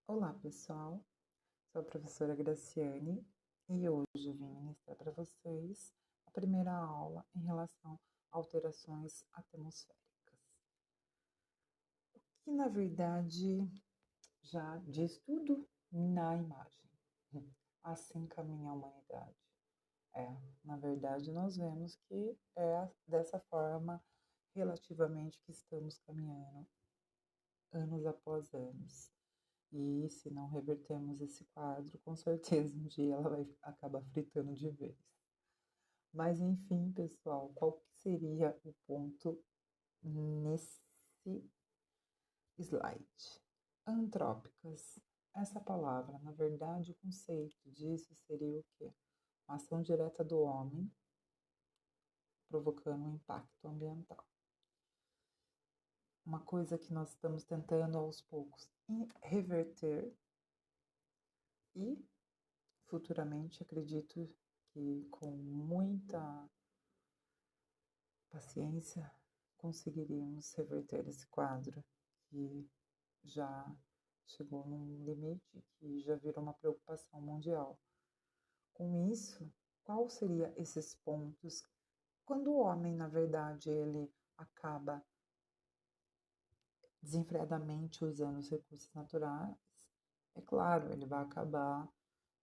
Olá, pessoal. Sou a professora Graciane e hoje vim ministrar para vocês a primeira aula em relação a alterações atmosféricas, que na verdade já diz tudo na imagem. Assim caminha a humanidade. Na verdade, nós vemos que é dessa forma relativamente que estamos caminhando anos após anos. E se não revertermos esse quadro, com certeza um dia ela vai acabar fritando de vez. Mas enfim, pessoal, qual que seria o ponto nesse slide? Antrópicas. Essa palavra, na verdade, o conceito disso seria o quê? Uma ação direta do homem provocando um impacto ambiental. Uma coisa que nós estamos tentando aos poucos reverter e futuramente acredito que com muita paciência conseguiríamos reverter esse quadro que já chegou num limite que já virou uma preocupação mundial. Com isso, qual seria esses pontos quando o homem, na verdade, ele acaba desenfreadamente usando os recursos naturais? É claro, ele vai acabar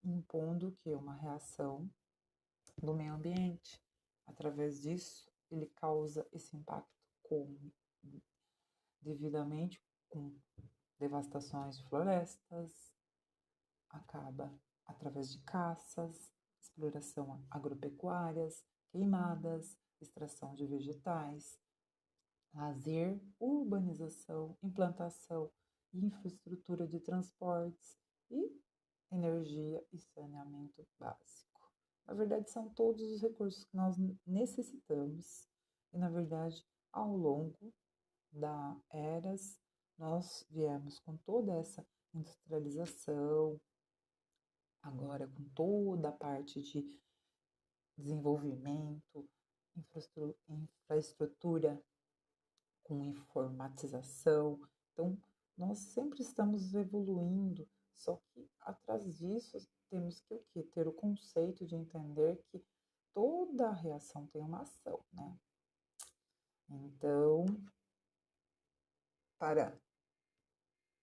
impondo o que? Uma reação do meio ambiente. Através disso, ele causa esse impacto devidamente com devastações de florestas, acaba através de caças, exploração agropecuárias, queimadas, extração de vegetais, lazer, urbanização, implantação e infraestrutura de transportes e energia e saneamento básico. Na verdade, são todos os recursos que nós necessitamos e, na verdade, ao longo das eras, nós viemos com toda essa industrialização, agora com toda a parte de desenvolvimento, infraestrutura com informatização. Então, nós sempre estamos evoluindo, só que atrás disso temos que o quê? Ter o conceito de entender que toda reação tem uma ação, né? Então, para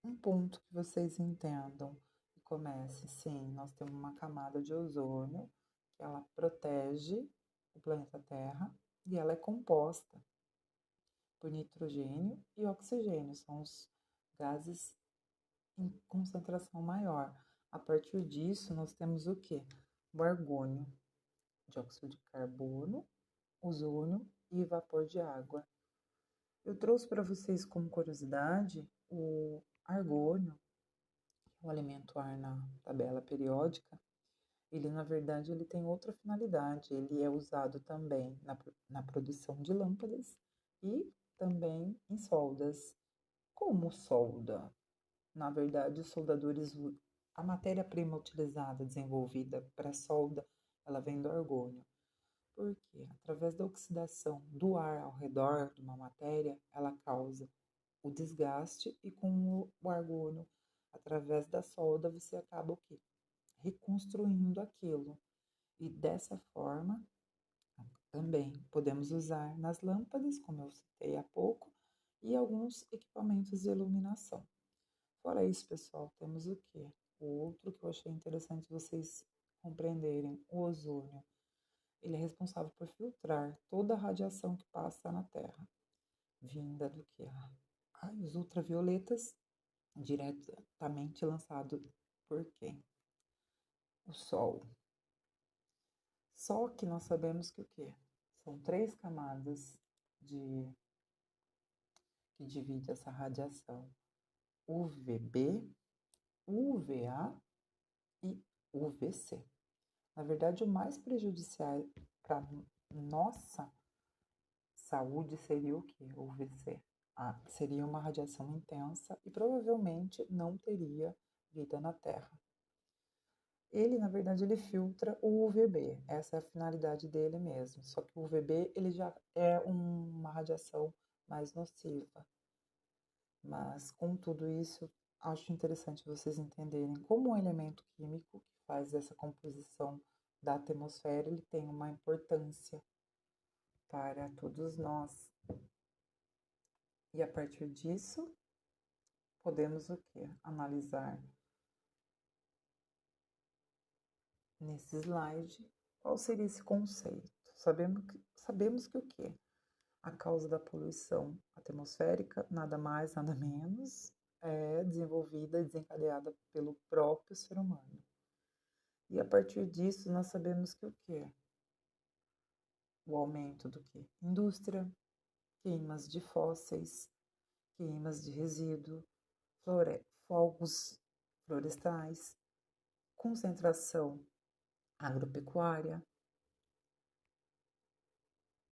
um ponto que vocês entendam e comece, sim, nós temos uma camada de ozônio que ela protege o planeta Terra e ela é composta por nitrogênio e oxigênio, são os gases em concentração maior. A partir disso, nós temos o que? O argônio, dióxido de carbono, ozônio e vapor de água. Eu trouxe para vocês como curiosidade o argônio, o elemento ar na tabela periódica. Ele, na verdade, ele tem outra finalidade. Ele é usado também na produção de lâmpadas e também em soldas. Como solda? Na verdade, os soldadores, a matéria-prima utilizada, desenvolvida para solda, ela vem do argônio. Porque através da oxidação do ar ao redor de uma matéria, ela causa o desgaste e com o argônio, através da solda, você acaba o quê? Reconstruindo aquilo. E dessa forma, também podemos usar nas lâmpadas, como eu citei há pouco, e alguns equipamentos de iluminação. Fora isso, pessoal, temos o quê? O outro que eu achei interessante vocês compreenderem, o ozônio. Ele é responsável por filtrar toda a radiação que passa na Terra, vinda do que? Os ultravioletas, diretamente lançado por quem? O Sol. Só que nós sabemos que o quê? São 3 camadas que dividem essa radiação: UVB, UVA e UVC. Na verdade, o mais prejudicial para nossa saúde seria o quê? O UVC. Seria uma radiação intensa e provavelmente não teria vida na Terra. Ele, na verdade, ele filtra o UVB. Essa é a finalidade dele mesmo. Só que o UVB, ele já é uma radiação mais nociva. Mas, com tudo isso, acho interessante vocês entenderem como um elemento químico que faz essa composição da atmosfera, ele tem uma importância para todos nós. E a partir disso, podemos o quê? Analisar nesse slide qual seria esse conceito. Sabemos que o quê? A causa da poluição atmosférica, nada mais, nada menos, é desenvolvida e desencadeada pelo próprio ser humano. E a partir disso, nós sabemos que o quê? O aumento do quê? Indústria, queimas de fósseis, queimas de resíduo, fogos florestais, concentração agropecuária,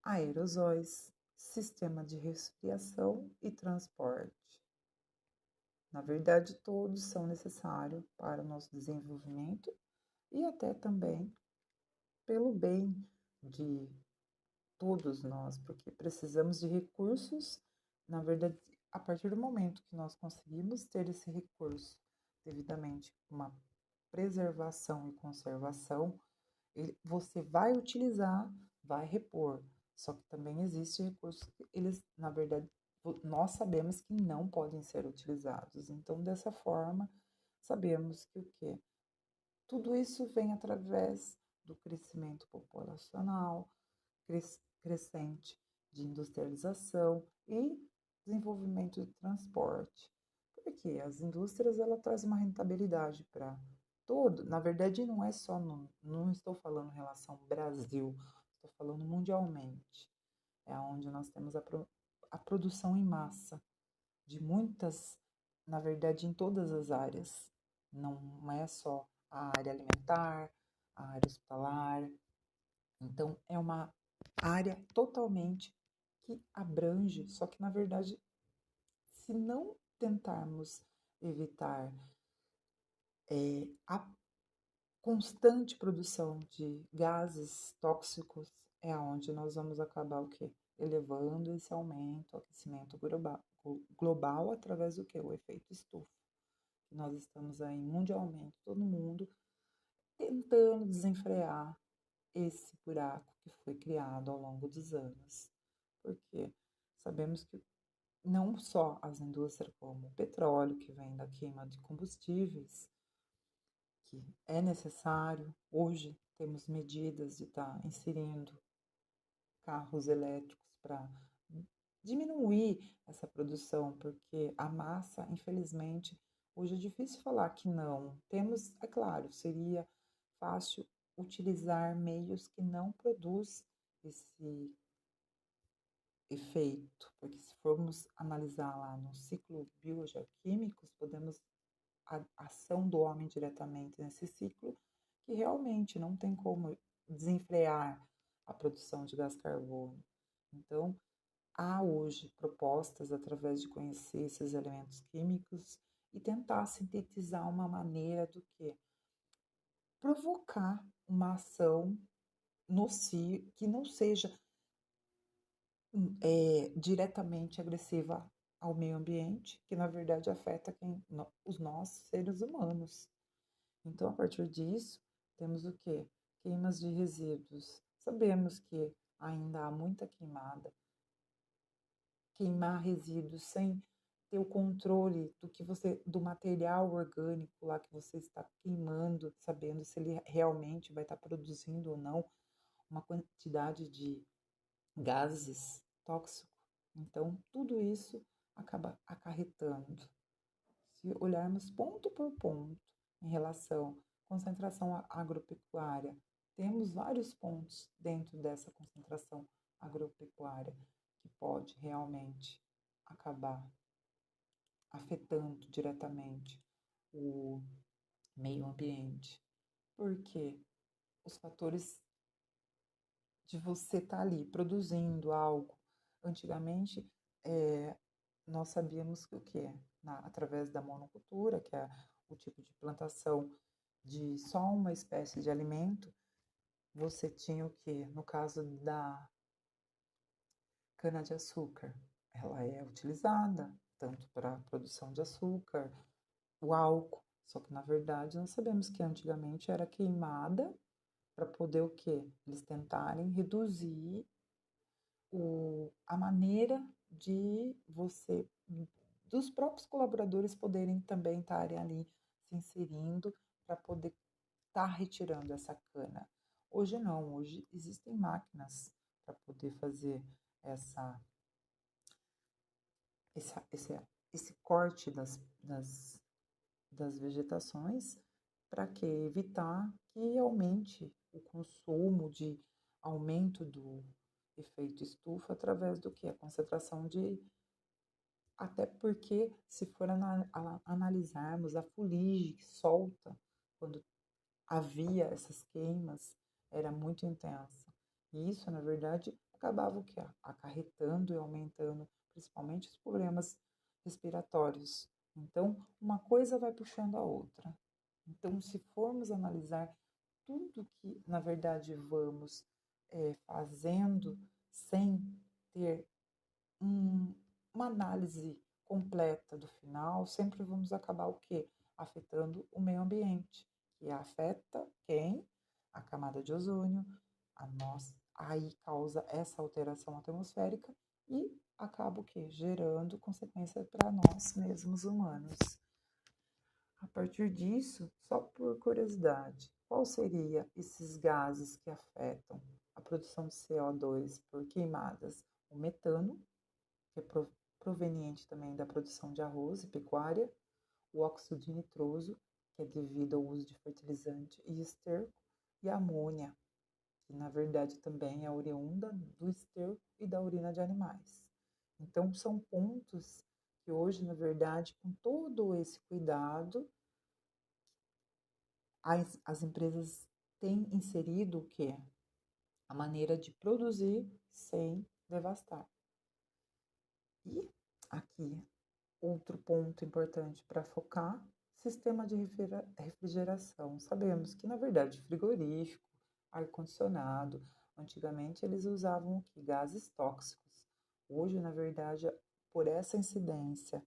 aerosóis, sistema de resfriação e transporte. Na verdade, todos são necessários para o nosso desenvolvimento e até também pelo bem de todos nós, porque precisamos de recursos. Na verdade, a partir do momento que nós conseguimos ter esse recurso devidamente uma preservação e conservação, você vai utilizar, vai repor. Só que também existe recursos que eles, na verdade, nós sabemos que não podem ser utilizados. Então, dessa forma, sabemos que o quê? Tudo isso vem através do crescimento populacional, crescente de industrialização e desenvolvimento de transporte. Porque as indústrias ela traz uma rentabilidade para todo. Na verdade, não é só não estou falando em relação ao Brasil, estou falando mundialmente. É onde nós temos a produção em massa de muitas, na verdade, em todas as áreas. Não é só a área alimentar, a área hospitalar. Então, é uma área totalmente que abrange, só que, na verdade, se não tentarmos evitar a constante produção de gases tóxicos, é aonde nós vamos acabar o quê? Elevando esse aumento, o aquecimento global através do quê? O efeito estufa. Nós estamos aí mundialmente, todo mundo, tentando desenfrear esse buraco que foi criado ao longo dos anos. Porque sabemos que não só as indústrias como o petróleo, que vem da queima de combustíveis, que é necessário. Hoje temos medidas de estar inserindo carros elétricos para diminuir essa produção, porque a massa, infelizmente, hoje é difícil falar que não. Temos, é claro, seria fácil utilizar meios que não produz esse efeito, porque se formos analisar lá no ciclo biogeoquímico, podemos a ação do homem diretamente nesse ciclo, que realmente não tem como desenfrear a produção de gás carbono. Então, há hoje propostas através de conhecer esses elementos químicos e tentar sintetizar uma maneira do que provocar uma ação nociva que não seja diretamente agressiva ao meio ambiente, que na verdade afeta os nós, seres humanos. Então, a partir disso, temos o quê? Queimas de resíduos. Sabemos que ainda há muita queimada. Queimar resíduos sem ter o controle do material orgânico lá que você está queimando, sabendo se ele realmente vai estar produzindo ou não uma quantidade de gases tóxicos. Então, tudo isso acaba acarretando. Se olharmos ponto por ponto em relação à concentração agropecuária, temos vários pontos dentro dessa concentração agropecuária que pode realmente acabar afetando diretamente o meio ambiente. Porque os fatores de você estar ali produzindo algo, antigamente nós sabíamos que o que é? Através da monocultura, que é o tipo de plantação de só uma espécie de alimento, você tinha o que? No caso da cana-de-açúcar, ela é utilizada tanto para a produção de açúcar, o álcool. Só que, na verdade, nós sabemos que antigamente era queimada para poder o quê? Eles tentarem reduzir a maneira de você, dos próprios colaboradores poderem também estarem ali se inserindo para poder estar retirando essa cana. Hoje não, hoje existem máquinas para poder fazer essa, essa, esse, esse corte das vegetações para que evitar que aumente o consumo de aumento do efeito estufa através do que? A concentração de. Até porque, se for analisarmos a fuligem que solta quando havia essas queimas, era muito intensa. E isso, na verdade, acabava o quê? Acarretando e aumentando, principalmente os problemas respiratórios. Então, uma coisa vai puxando a outra. Então, se formos analisar tudo que, na verdade, vamos fazendo sem ter um, uma análise completa do final, sempre vamos acabar o quê? Afetando o meio ambiente, que afeta quem? A camada de ozônio, a nós, aí causa essa alteração atmosférica e acaba o quê? Gerando consequências para nós mesmos humanos. A partir disso, só por curiosidade, qual seria esses gases que afetam a produção de CO2 por queimadas? O metano, que é proveniente também da produção de arroz e pecuária, o óxido de nitroso, que é devido ao uso de fertilizante e esterco, e a amônia, que na verdade também é oriunda do esterco e da urina de animais. Então, são pontos que hoje, na verdade, com todo esse cuidado, as empresas têm inserido o quê? A maneira de produzir sem devastar. E aqui, outro ponto importante para focar, sistema de refrigeração. Sabemos que, na verdade, frigorífico, ar-condicionado, antigamente eles usavam gases tóxicos. Hoje, na verdade, por essa incidência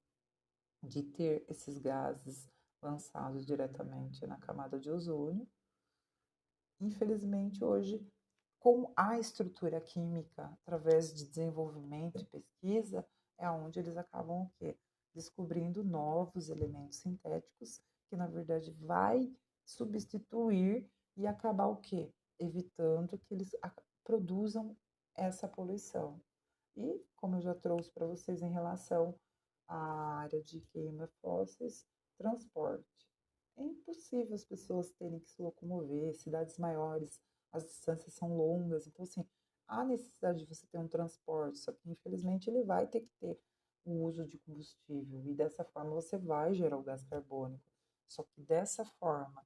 de ter esses gases lançados diretamente na camada de ozônio, infelizmente, hoje, com a estrutura química, através de desenvolvimento e pesquisa, é onde eles acabam o quê? Descobrindo novos elementos sintéticos que, na verdade, vai substituir e acabar o quê? Evitando que eles produzam essa poluição. E, como eu já trouxe para vocês em relação à área de queima fósseis, transporte. É impossível as pessoas terem que se locomover, cidades maiores, as distâncias são longas, então assim, há necessidade de você ter um transporte, só que infelizmente ele vai ter que ter o uso de combustível e dessa forma você vai gerar o gás carbônico. Só que dessa forma,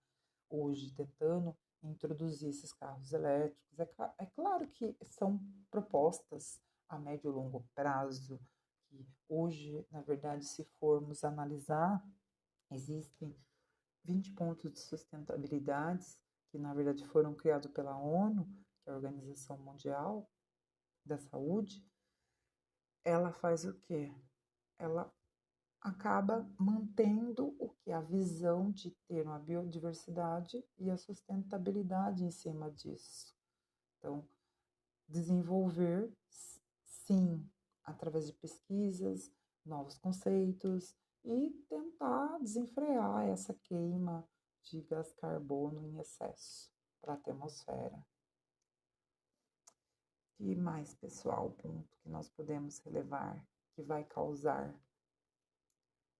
hoje tentando introduzir esses carros elétricos, é claro que são propostas a médio e longo prazo, que hoje, na verdade, se formos analisar, existem 20 pontos de sustentabilidade, que na verdade foram criados pela ONU, que é a Organização Mundial da Saúde. Ela faz o quê? Ela acaba mantendo o que? A visão de ter uma biodiversidade e a sustentabilidade em cima disso. Então, desenvolver, sim, através de pesquisas, novos conceitos e tentar desenfrear essa queima de gás carbono em excesso para a atmosfera. E mais, pessoal, ponto que nós podemos relevar que vai causar.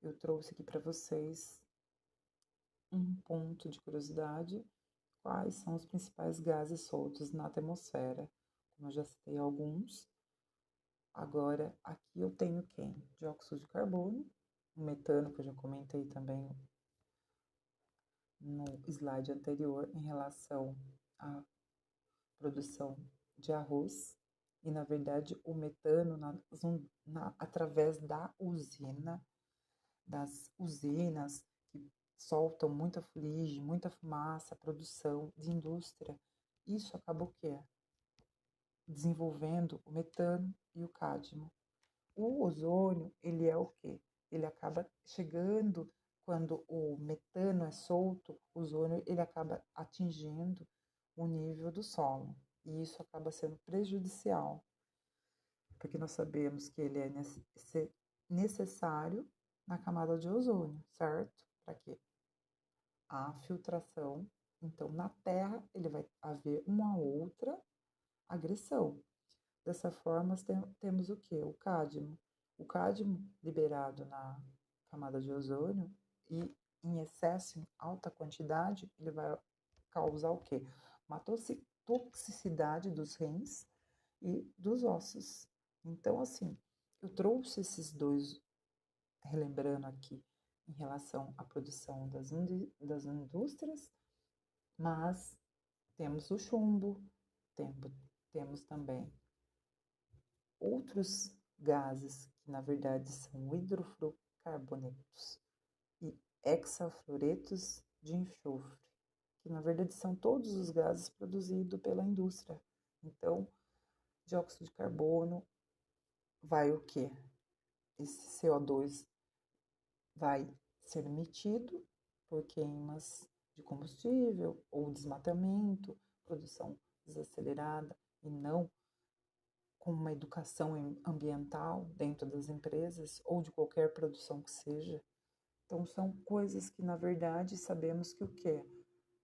Eu trouxe aqui para vocês um ponto de curiosidade: quais são os principais gases soltos na atmosfera. Como eu já citei alguns, agora aqui eu tenho quem? Dióxido de carbono, o metano, que eu já comentei também no slide anterior em relação à produção de arroz. E, na verdade, o metano, através das usinas que soltam muita fuligem, muita fumaça, produção de indústria, isso acabou o quê? Desenvolvendo o metano e o cádmio. O ozônio, ele é o quê? Ele acaba chegando quando o metano é solto, o ozônio ele acaba atingindo o nível do solo. E isso acaba sendo prejudicial, porque nós sabemos que ele é necessário na camada de ozônio, certo? Para quê? A filtração. Então, na Terra, ele vai haver uma outra agressão. Dessa forma, temos o quê? O cádmio. O cádmio liberado na camada de ozônio e em excesso, em alta quantidade, ele vai causar o quê? Uma toxicidade dos rins e dos ossos. Então, assim, eu trouxe esses dois, relembrando aqui, em relação à produção das indústrias, mas temos o chumbo, temos também outros gases que, na verdade, são hidrofluorocarbonetos e hexafluoretos de enxofre, que, na verdade, são todos os gases produzidos pela indústria. Então, dióxido de carbono vai o quê? Esse CO2 vai ser emitido por queimas de combustível ou desmatamento, produção desacelerada e não com uma educação ambiental dentro das empresas ou de qualquer produção que seja. Então, são coisas que, na verdade, sabemos que o quê?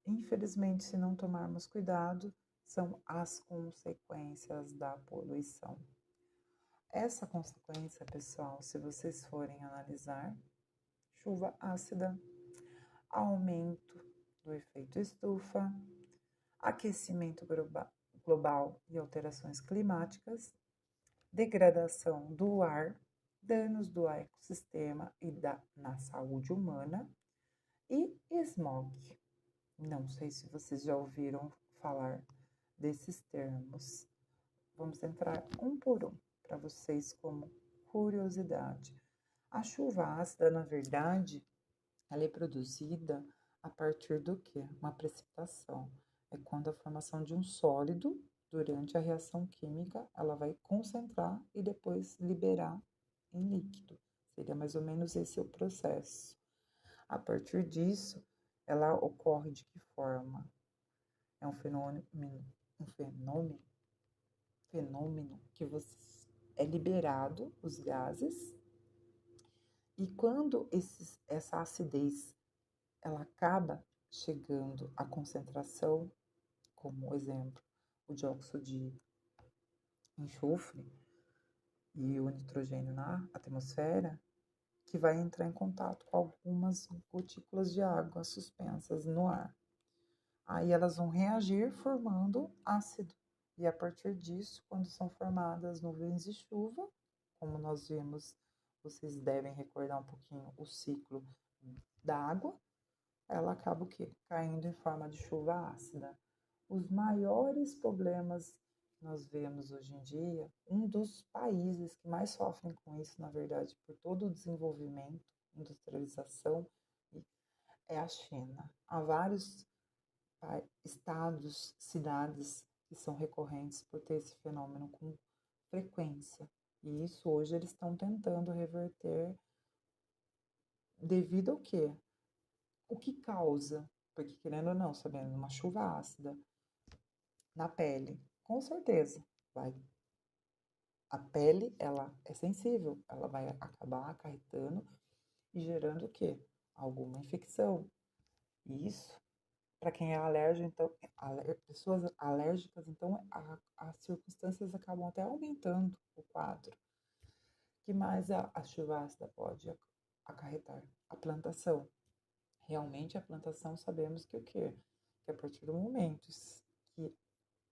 Infelizmente, se não tomarmos cuidado, são as consequências da poluição. Essa consequência, pessoal, se vocês forem analisar, chuva ácida, aumento do efeito estufa, aquecimento global e alterações climáticas, degradação do ar, danos do ecossistema e na saúde humana e smog. Não sei se vocês já ouviram falar desses termos. Vamos entrar um por um para vocês como curiosidade. A chuva ácida, na verdade, ela é produzida a partir do quê? Uma precipitação. É quando a formação de um sólido, durante a reação química, ela vai concentrar e depois liberar em líquido. Seria mais ou menos esse o processo. A partir disso, ela ocorre de que forma? É um fenômeno que é liberado os gases e quando essa acidez ela acaba chegando à concentração, como exemplo, o dióxido de enxofre e o nitrogênio na atmosfera, que vai entrar em contato com algumas gotículas de água suspensas no ar. Aí elas vão reagir formando ácido. E a partir disso, quando são formadas nuvens de chuva, como nós vimos, vocês devem recordar um pouquinho o ciclo da água, ela acaba o quê? Caindo em forma de chuva ácida. Os maiores problemas que nós vemos hoje em dia, um dos países que mais sofrem com isso, na verdade, por todo o desenvolvimento, industrialização, é a China. Há vários estados, cidades que são recorrentes por ter esse fenômeno com frequência. E isso hoje eles estão tentando reverter devido ao quê? O que causa? Porque, querendo ou não, sabendo, uma chuva ácida na pele, com certeza, vai. A pele, ela é sensível, ela vai acabar acarretando e gerando o quê? Alguma infecção. E isso, para quem é alérgico, então, pessoas alérgicas, então, as circunstâncias acabam até aumentando o quadro. O que mais a chuva ácida pode acarretar? A plantação. Realmente, a plantação, sabemos que o quê? Que a partir do momento que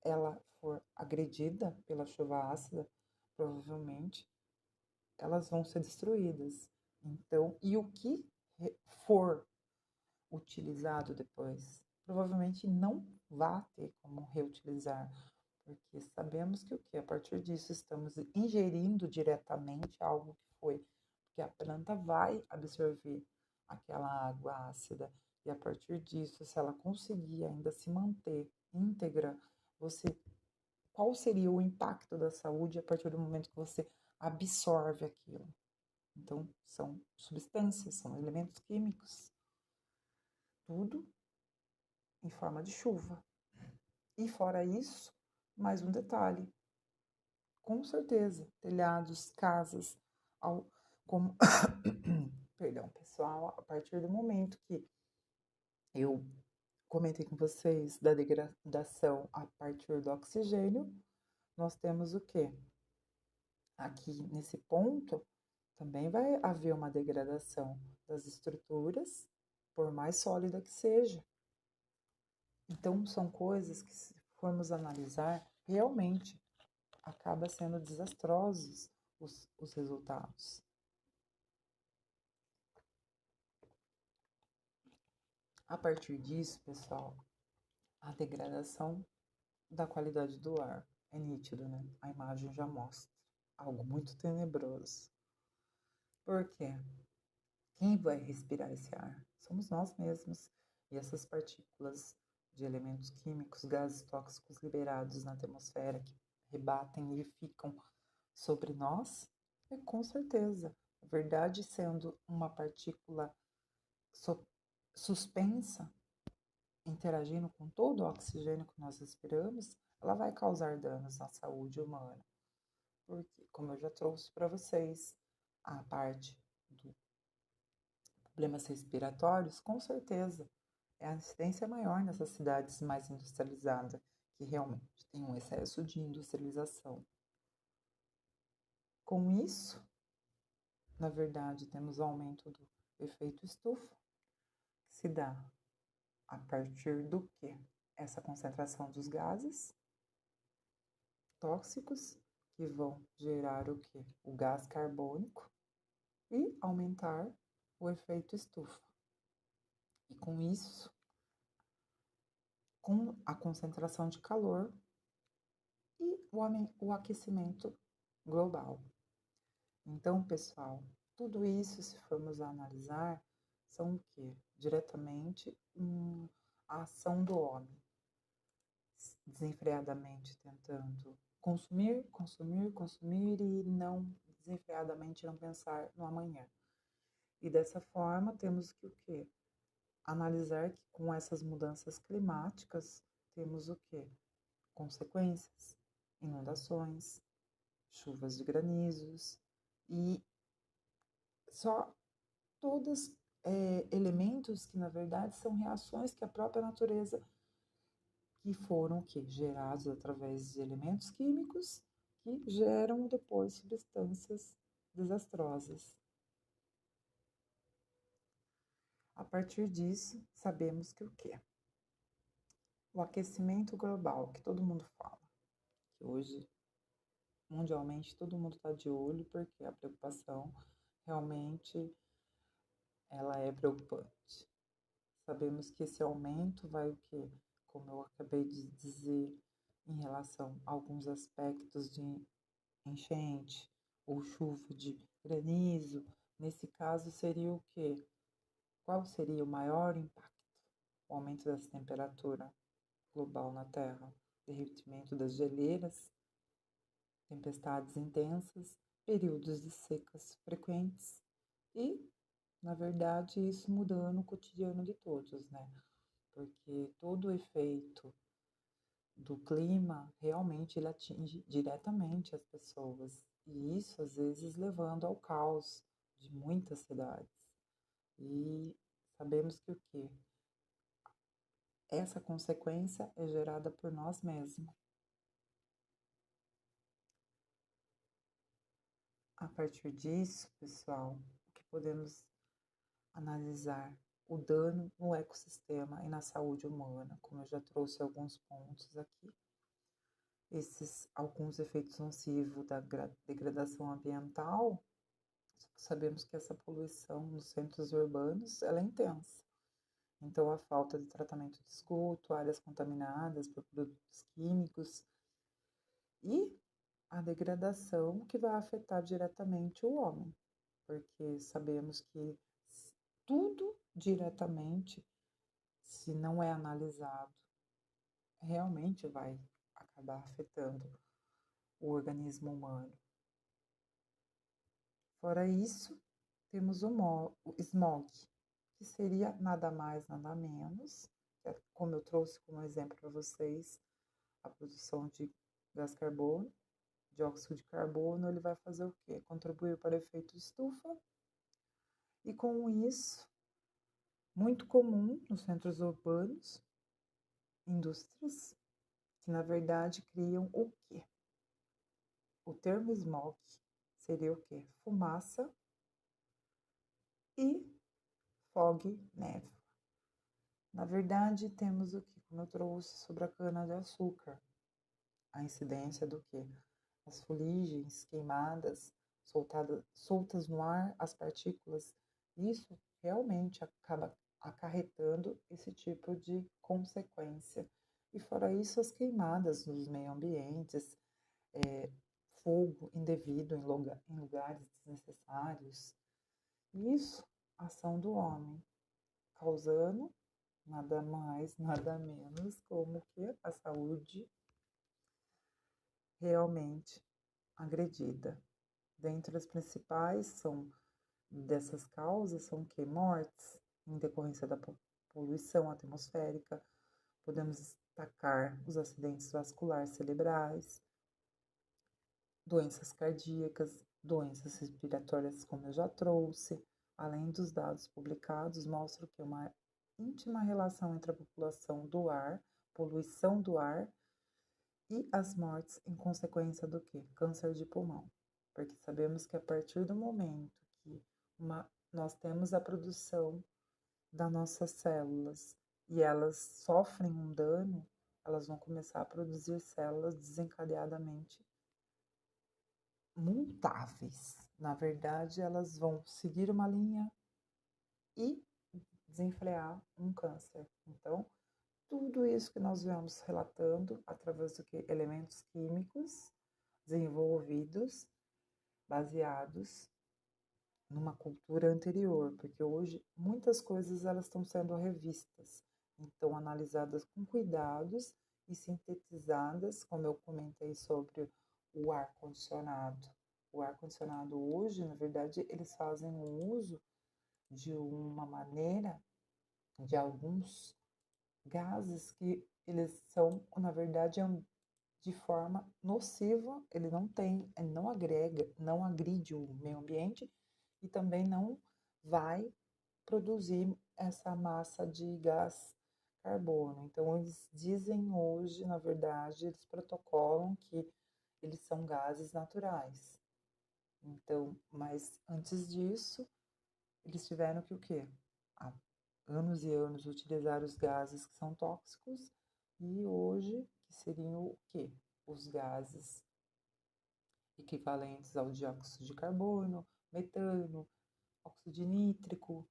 ela for agredida pela chuva ácida, provavelmente elas vão ser destruídas. Então, e o que for utilizado depois, provavelmente não vai ter como reutilizar, porque sabemos que o que a partir disso estamos ingerindo diretamente algo que foi, porque a planta vai absorver aquela água ácida e a partir disso, se ela conseguir ainda se manter íntegra, você qual seria o impacto da saúde a partir do momento que você absorve aquilo? Então, são substâncias, são elementos químicos, tudo em forma de chuva. E fora isso, mais um detalhe, com certeza, telhados, casas, como, perdão, pessoal, a partir do momento que eu comentei com vocês da degradação a partir do oxigênio, nós temos o quê? Aqui nesse ponto, também vai haver uma degradação das estruturas, por mais sólida que seja. Então, são coisas que, se formos analisar, realmente acaba sendo desastrosos os resultados. A partir disso, pessoal, a degradação da qualidade do ar é nítido, né? A imagem já mostra algo muito tenebroso. Por quê? Quem vai respirar esse ar? Somos nós mesmos. E essas partículas de elementos químicos, gases tóxicos liberados na atmosfera que rebatem e ficam sobre nós, é com certeza. Na verdade, sendo uma partícula suspensa, interagindo com todo o oxigênio que nós respiramos, ela vai causar danos na saúde humana. Porque, como eu já trouxe para vocês, a parte do problemas respiratórios, com certeza, a incidência maior nessas cidades mais industrializadas, que realmente tem um excesso de industrialização. Com isso, na verdade, temos o aumento do efeito estufa, que se dá a partir do que? Essa concentração dos gases tóxicos, que vão gerar o que? O gás carbônico e aumentar o efeito estufa. E com isso, com a concentração de calor e o aquecimento global. Então, pessoal, tudo isso, se formos analisar, são o quê? Diretamente a ação do homem, desenfreadamente tentando consumir, consumir, consumir e não desenfreadamente não pensar no amanhã. E dessa forma temos que o quê? Analisar que com essas mudanças climáticas temos o quê? Consequências, inundações, chuvas de granizos e só todos elementos que na verdade são reações que a própria natureza que foram que gerados através de elementos químicos que geram depois substâncias desastrosas. A partir disso, sabemos que o quê? O aquecimento global, que todo mundo fala, que hoje, mundialmente, todo mundo está de olho, porque a preocupação realmente ela é preocupante. Sabemos que esse aumento vai o quê? Como eu acabei de dizer, em relação a alguns aspectos de enchente ou chuva de granizo, nesse caso seria o quê? Qual seria o maior impacto? O aumento dessa temperatura global na Terra, derretimento das geleiras, tempestades intensas, períodos de secas frequentes e, na verdade, isso mudando o cotidiano de todos, né? Porque todo o efeito do clima realmente ele atinge diretamente as pessoas e isso às vezes levando ao caos de muitas cidades. E sabemos que o quê? Essa consequência é gerada por nós mesmos. A partir disso, pessoal, o que podemos analisar? O dano no ecossistema e na saúde humana, como eu já trouxe alguns pontos aqui. Esses alguns efeitos nocivos da degradação ambiental, sabemos que essa poluição nos centros urbanos ela é intensa. Então, a falta de tratamento de esgoto, áreas contaminadas por produtos químicos e a degradação que vai afetar diretamente o homem, porque sabemos que tudo diretamente, se não é analisado, realmente vai acabar afetando o organismo humano. Fora isso, temos o smog, que seria nada mais, nada menos, como eu trouxe como exemplo para vocês, a produção de gás carbono, dióxido de carbono, ele vai fazer o quê? Contribuir para o efeito estufa, e com isso, muito comum nos centros urbanos, indústrias, que na verdade criam o quê? O termo smog seria o quê? Fumaça e fog, neve. Na verdade, temos o que? Como eu trouxe sobre a cana-de-açúcar, a incidência do que? As fuligens queimadas, soltas no ar, as partículas. Isso realmente acaba acarretando esse tipo de consequência. E fora isso, as queimadas nos meio ambientes, fogo indevido em lugares desnecessários. Isso, ação do homem, causando nada mais, nada menos como que a saúde realmente agredida. Dentre as principais dessas causas são que mortes em decorrência da poluição atmosférica, podemos destacar os acidentes vasculares cerebrais, doenças cardíacas, doenças respiratórias, como eu já trouxe, além dos dados publicados, mostram que uma íntima relação entre a população do ar, poluição do ar e as mortes em consequência do que? Câncer de pulmão. Porque sabemos que a partir do momento que nós temos a produção das nossas células e elas sofrem um dano, elas vão começar a produzir células desencadeadamente mutáveis. Na verdade, elas vão seguir uma linha e desenfrear um câncer. Então, tudo isso que nós vemos relatando através do que elementos químicos desenvolvidos, baseados numa cultura anterior, porque hoje muitas coisas elas estão sendo revistas, então analisadas com cuidados e sintetizadas, como eu comentei sobre o ar condicionado. O ar condicionado hoje, na verdade, eles fazem um uso de uma maneira de alguns gases que eles são, na verdade, de forma nociva, ele não agrega, não agride o meio ambiente e também não vai produzir essa massa de gás carbono. Então, eles dizem hoje, na verdade, eles protocolam que eles são gases naturais. Então, mas antes disso, eles tiveram que o quê? Há anos e anos utilizar os gases que são tóxicos e hoje, que seriam o quê? Os gases equivalentes ao dióxido de carbono, metano, óxido nítrico,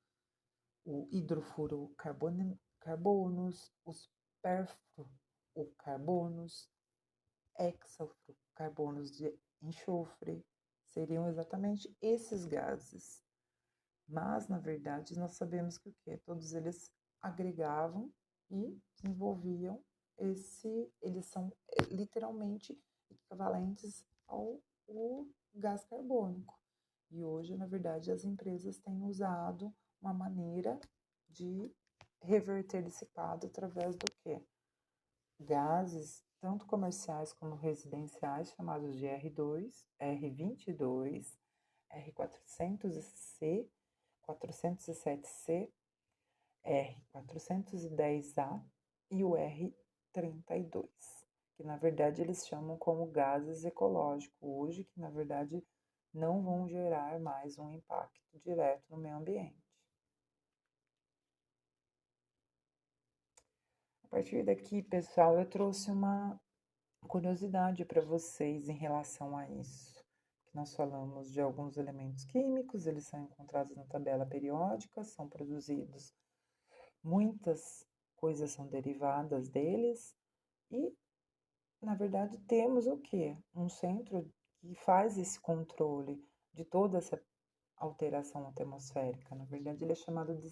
o hidrofluorocarbonos, os perfluorocarbonos, hexafluorocarbonos de enxofre, seriam exatamente esses gases. Mas, na verdade, nós sabemos que o quê? Todos eles agregavam e desenvolviam eles são literalmente equivalentes ao gás carbônico. E hoje, na verdade, as empresas têm usado uma maneira de reverter esse quadro através do quê? Gases, tanto comerciais como residenciais, chamados de R2, R22, R400C, 407C, R410A e o R32, que na verdade eles chamam como gases ecológicos hoje, que na verdade não vão gerar mais um impacto direto no meio ambiente. A partir daqui, pessoal, eu trouxe uma curiosidade para vocês em relação a isso. Que nós falamos de alguns elementos químicos, eles são encontrados na tabela periódica, são produzidos, muitas coisas são derivadas deles e, na verdade, temos o quê? Um centro que faz esse controle de toda essa alteração atmosférica. Na verdade, ele é chamado de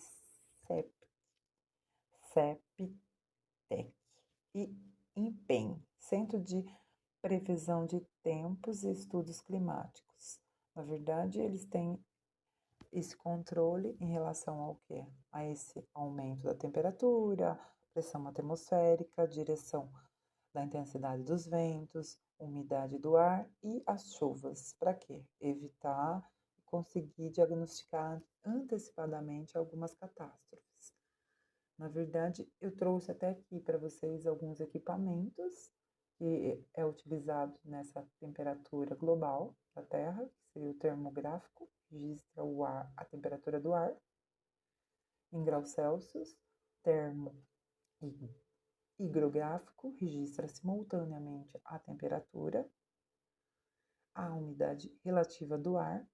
CEPTEC e INPEN, Centro de Previsão de Tempos e Estudos Climáticos. Na verdade, eles têm esse controle em relação ao quê? A esse aumento da temperatura, pressão atmosférica, direção da intensidade dos ventos, umidade do ar e as chuvas. Para quê? Evitar e conseguir diagnosticar antecipadamente algumas catástrofes. Na verdade, eu trouxe até aqui para vocês alguns equipamentos que é utilizado nessa temperatura global da Terra, que seria o termográfico, registra o ar, a temperatura do ar em graus Celsius, termo e higrográfico, registra simultaneamente a temperatura, a umidade relativa do ar.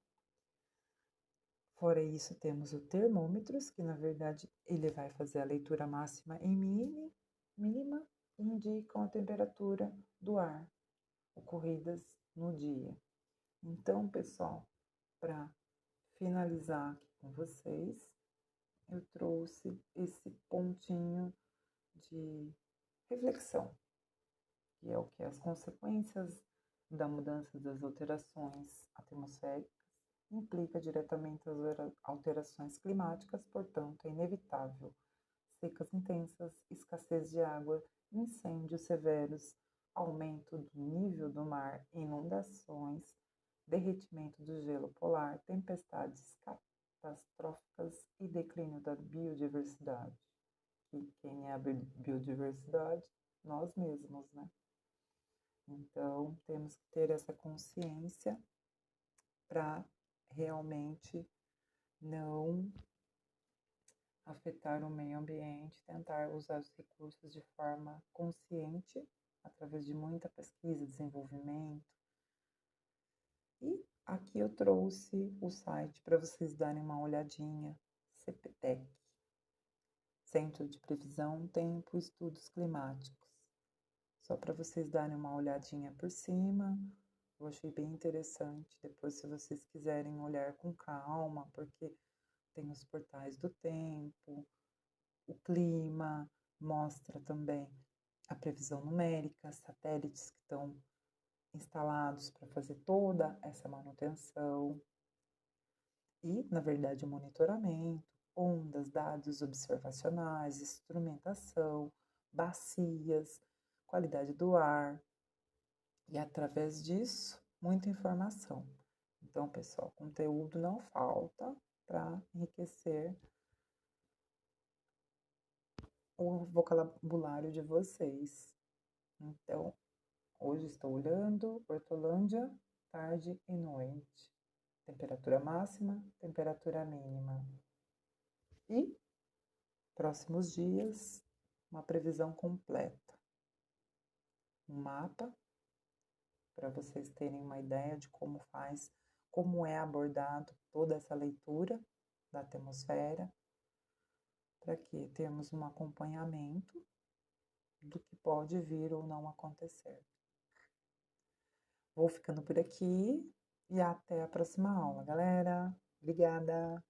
Fora isso, temos o termômetros, que na verdade ele vai fazer a leitura máxima e mínima e indicam a temperatura do ar ocorridas no dia. Então, pessoal, para finalizar aqui com vocês, eu trouxe esse pontinho de reflexão, que é o que? As consequências da mudança das alterações atmosféricas implica diretamente as alterações climáticas, portanto, é inevitável secas intensas, escassez de água, incêndios severos, aumento do nível do mar, inundações, derretimento do gelo polar, tempestades catastróficas e declínio da biodiversidade. E quem é a biodiversidade? Nós mesmos, né? Então, temos que ter essa consciência para realmente não afetar o meio ambiente, tentar usar os recursos de forma consciente, através de muita pesquisa, desenvolvimento. E aqui eu trouxe o site para vocês darem uma olhadinha, CPTEC, Centro de Previsão, Tempo e Estudos Climáticos. Só para vocês darem uma olhadinha por cima, eu achei bem interessante. Depois, se vocês quiserem olhar com calma, porque tem os portais do tempo, o clima, mostra também a previsão numérica, satélites que estão instalados para fazer toda essa manutenção e, na verdade, o monitoramento, ondas, dados observacionais, instrumentação, bacias, qualidade do ar e, através disso, muita informação. Então, pessoal, conteúdo não falta para enriquecer o vocabulário de vocês. Então, hoje estou olhando Hortolândia, tarde e noite. Temperatura máxima, temperatura mínima. E, próximos dias, uma previsão completa. Um mapa, para vocês terem uma ideia de como é abordado toda essa leitura da atmosfera, para que tenhamos um acompanhamento do que pode vir ou não acontecer. Vou ficando por aqui e até a próxima aula, galera. Obrigada!